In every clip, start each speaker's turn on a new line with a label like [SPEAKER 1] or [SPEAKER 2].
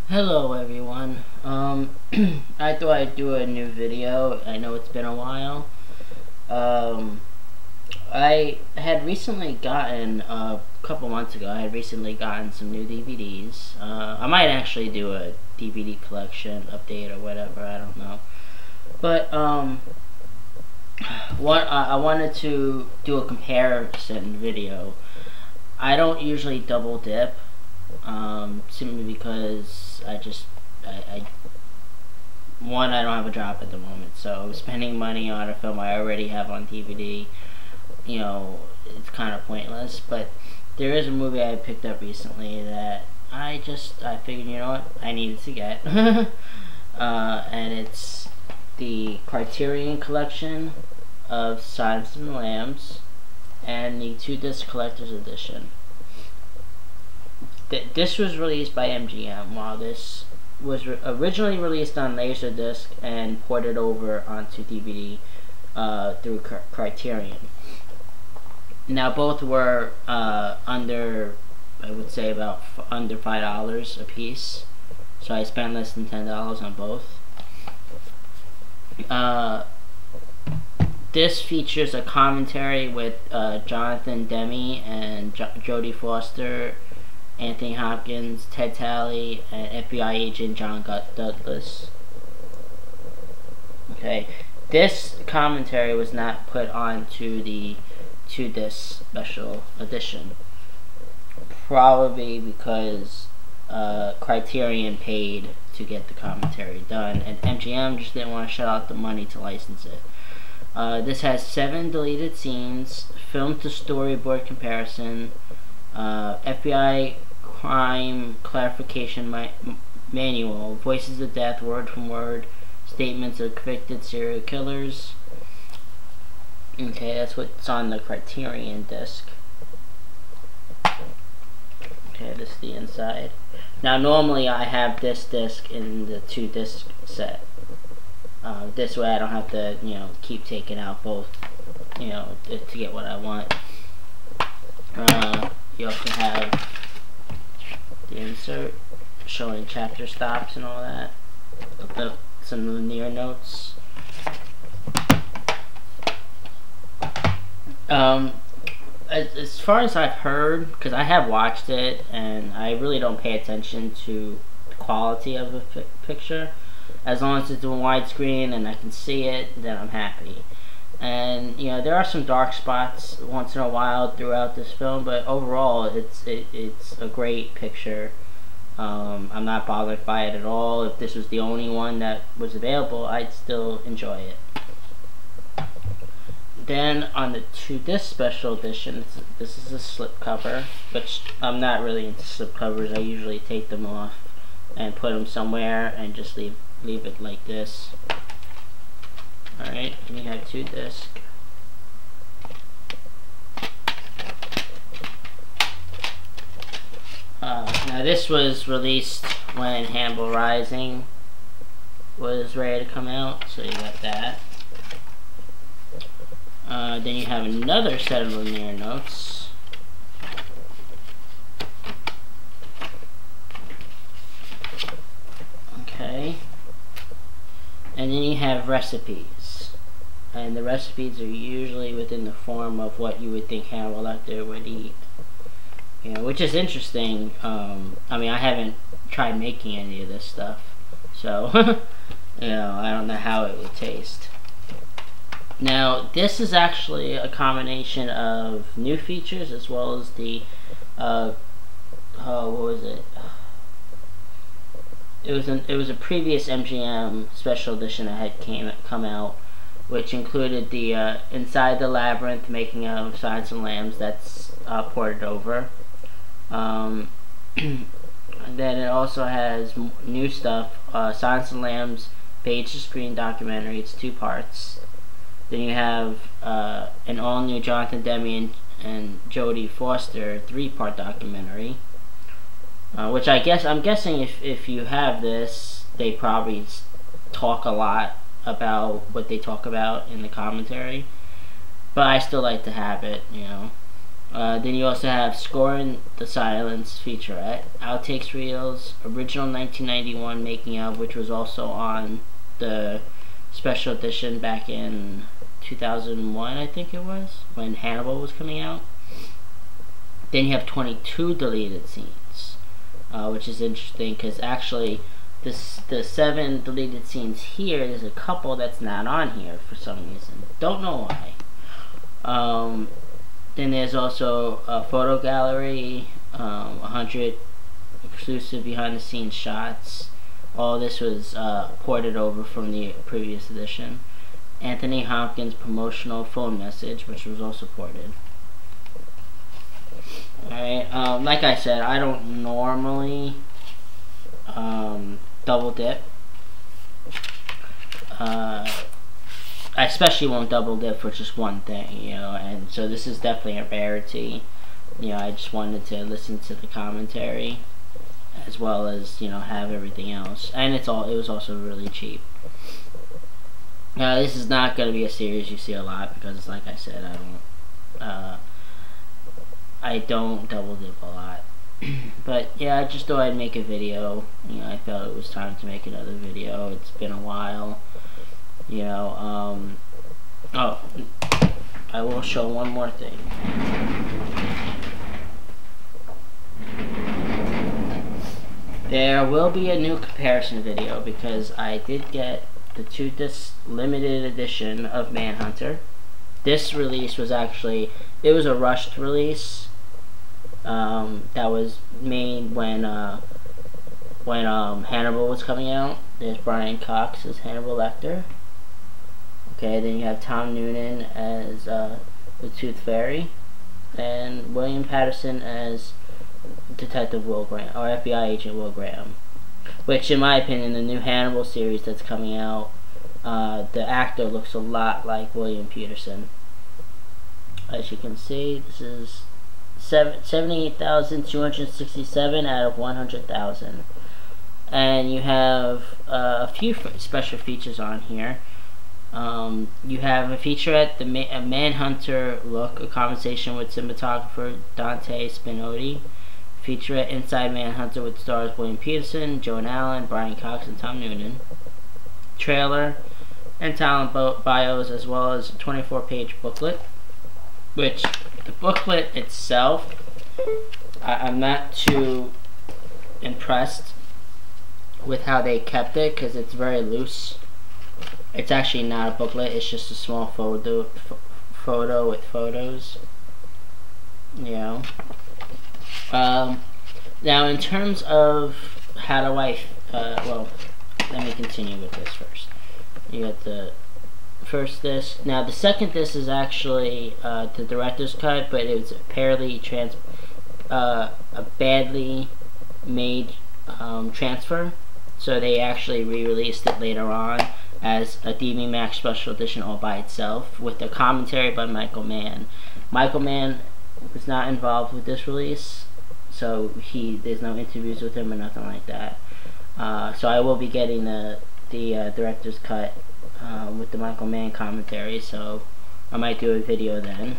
[SPEAKER 1] Hello everyone. I thought I'd do a new video. I know it's been a while. Um, I had recently gotten, a couple months ago, I had recently gotten some new DVDs. I might actually do a DVD collection update or whatever, I don't know. But, I wanted to do a comparison video. I don't usually double dip, simply because I don't have a job at the moment, so spending money on a film I already have on DVD, it's kind of pointless. But there is a movie I picked up recently that I figured, you know what, I needed to get, and it's the Criterion collection of Silence of the Lambs and the 2-disc collector's edition. This was released by MGM, while this was originally released on Laserdisc and ported over onto DVD through Criterion. Now both were under, I would say about under $5 a piece, so I spent less than $10 on both. This features a commentary with Jonathan Demme and Jodie Foster, Anthony Hopkins, Ted Talley, and FBI agent John Douglas. Okay, this commentary was not put onto the 2-disc special edition, probably because Criterion paid to get the commentary done, and MGM just didn't want to shell out the money to license it. This has 7 deleted scenes, film to storyboard comparison, FBI crime clarification manual, voices of death word from word, statements of convicted serial killers. Okay, that's what's on the Criterion disc. Okay, this is the inside. Now normally I have this disc in the 2-disc set. This way I don't have to, keep taking out both, to get what I want. You also have the insert showing chapter stops and all that. Some linear notes. As far as I've heard, because I have watched it and I really don't pay attention to the quality of the picture. As long as it's doing widescreen and I can see it, then I'm happy. And there are some dark spots once in a while throughout this film, but overall it's a great picture. I'm not bothered by it at all. If this was the only one that was available, I'd still enjoy it. Then on the 2-disc special edition, this is a slipcover, which I'm not really into slipcovers. I usually take them off and put them somewhere and just leave it like this. Alright, and you have 2-disc. Now this was released when Hannibal Rising was ready to come out, so you got that. Then you have another set of linear notes. Okay. And then you have recipes. And the recipes are usually within the form of what you would think Hannibal Lecter would eat. Which is interesting. I mean, I haven't tried making any of this stuff, so I don't know how it would taste. Now, this is actually a combination of new features as well as the what was it? It was a previous MGM special edition that had come out, which included the Inside the Labyrinth making of Silence of the Lambs that's ported over. And then it also has new stuff, Silence of the Lambs page-to-screen documentary. It's 2 parts. Then you have an all-new Jonathan Demme and Jodie Foster 3-part documentary, which I'm guessing if you have this, they probably talk a lot about what they talk about in the commentary. But I still like to have it, Then you also have Score in the Silence featurette, Outtakes reels, original 1991 making of, which was also on the special edition back in 2001, I think it was, when Hannibal was coming out. Then you have 22 deleted scenes, which is interesting because actually the 7 deleted scenes here, there's a couple that's not on here for some reason. Don't know why. Then there's also a photo gallery, 100 exclusive behind the scenes shots. All this was ported over from the previous edition. Anthony Hopkins promotional phone message, which was also ported. Alright, like I said, I don't normally double dip. I especially won't double dip for just one thing, you know, and so this is definitely a rarity. You know, I just wanted to listen to the commentary as well as, you know, have everything else. And it was also really cheap. This is not going to be a series you see a lot because, like I said, I don't double dip a lot. But yeah, I just thought I'd make a video. You know, I felt it was time to make another video. It's been a while. You know, oh, I will show one more thing. There will be a new comparison video because I did get the 2-disc limited edition of Manhunter. This release was actually, it was a rushed release that was made when Hannibal was coming out. There's Brian Cox as Hannibal Lecter. Okay, then you have Tom Noonan as the Tooth Fairy, and William Patterson as Detective Will Graham, or FBI Agent Will Graham. Which, in my opinion, the new Hannibal series that's coming out, the actor looks a lot like William Peterson. As you can see, this is 78,267 out of 100,000. And you have a few special features on here. You have a featurette, a Manhunter look, a conversation with cinematographer Dante Spinotti. Featurette Inside Manhunter with stars William Peterson, Joan Allen, Brian Cox, and Tom Noonan. Trailer and talent bios, as well as a 24-page booklet. Which, the booklet itself, I'm not too impressed with how they kept it, because it's very loose. It's actually not a booklet, it's just a small photo with photos. You know. Now in terms of how do I, well, let me continue with this first. You got the first disc. Now the second disc is actually the director's cut, but it was apparently a badly made transfer. So they actually re-released it later on as a DV Max special edition all by itself with a commentary by Michael Mann. Michael Mann was not involved with this release, so there's no interviews with him or nothing like that. So I will be getting the director's cut with the Michael Mann commentary, so I might do a video then.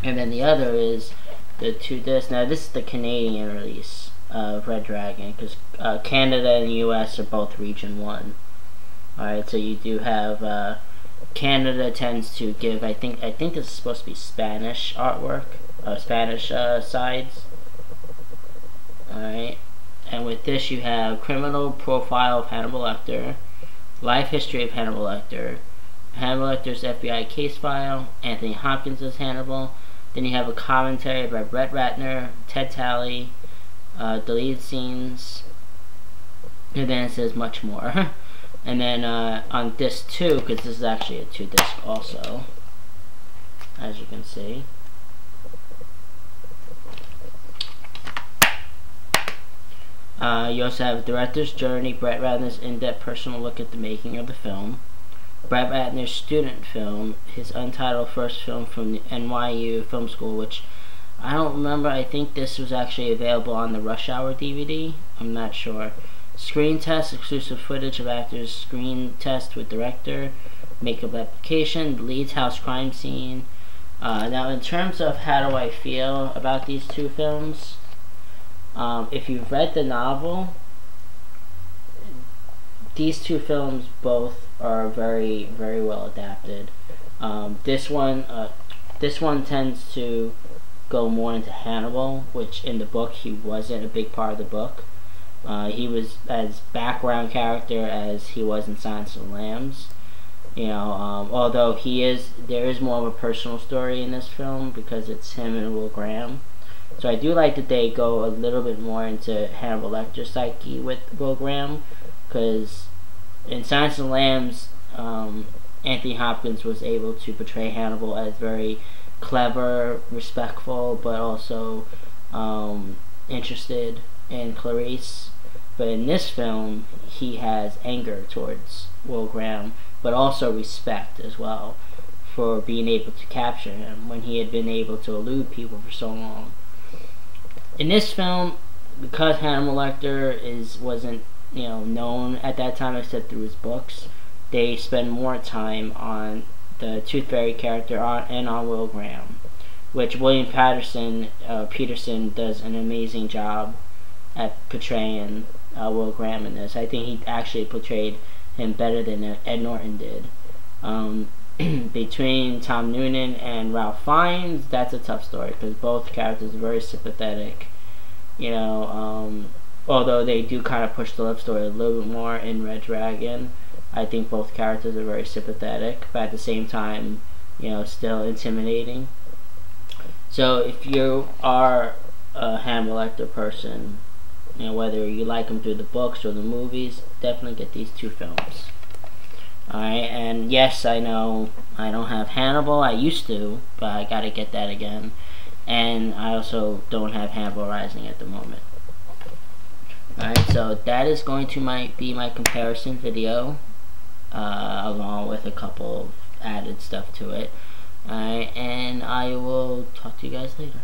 [SPEAKER 1] And then the other is the 2-disc. Now this is the Canadian release of Red Dragon, because Canada and the US are both region 1. Alright, so you do have Canada tends to give, I think this is supposed to be Spanish artwork, Spanish sides. Alright, and with this you have criminal profile of Hannibal Lecter, life history of Hannibal Lecter, Hannibal Lecter's FBI case file, Anthony Hopkins as Hannibal. Then you have a commentary by Brett Ratner, Ted Talley, deleted scenes, and then it says much more. And then on disc 2, because this is actually a 2-disc also, as you can see. You also have Director's Journey, Brett Ratner's in-depth personal look at the making of the film. Brett Ratner's student film, his untitled first film from the NYU Film School, which I don't remember. I think this was actually available on the Rush Hour DVD. I'm not sure. Screen test, exclusive footage of actors' screen test with director, makeup application, Leeds house crime scene, Now, in terms of how do I feel about these two films, if you've read the novel, these two films both are very, very well adapted. This one tends to go more into Hannibal, which in the book he wasn't a big part of the book. He was as background character as he was in Silence of the Lambs. You know, although there is more of a personal story in this film because it's him and Will Graham. So I do like that they go a little bit more into Hannibal Lecter's psyche with Will Graham, because in Silence of the Lambs, Anthony Hopkins was able to portray Hannibal as very clever, respectful, but also interested in Clarice. But in this film, he has anger towards Will Graham, but also respect as well for being able to capture him when he had been able to elude people for so long. In this film, because Hannibal Lecter wasn't known at that time except through his books, they spend more time on the Tooth Fairy character and on Will Graham, which William Peterson does an amazing job at portraying Will Graham in this. I think he actually portrayed him better than Ed Norton did. Between Tom Noonan and Ralph Fiennes, that's a tough story because both characters are very sympathetic. Although they do kind of push the love story a little bit more in Red Dragon, I think both characters are very sympathetic, but at the same time, still intimidating. So if you are a Hannibal Lecter person, whether you like him through the books or the movies, definitely get these two films. Alright, and yes, I know I don't have Hannibal. I used to, but I gotta get that again. And I also don't have Hannibal Rising at the moment. Alright, so that is going to be my comparison video, along with a couple of added stuff to it. Alright, and I will talk to you guys later.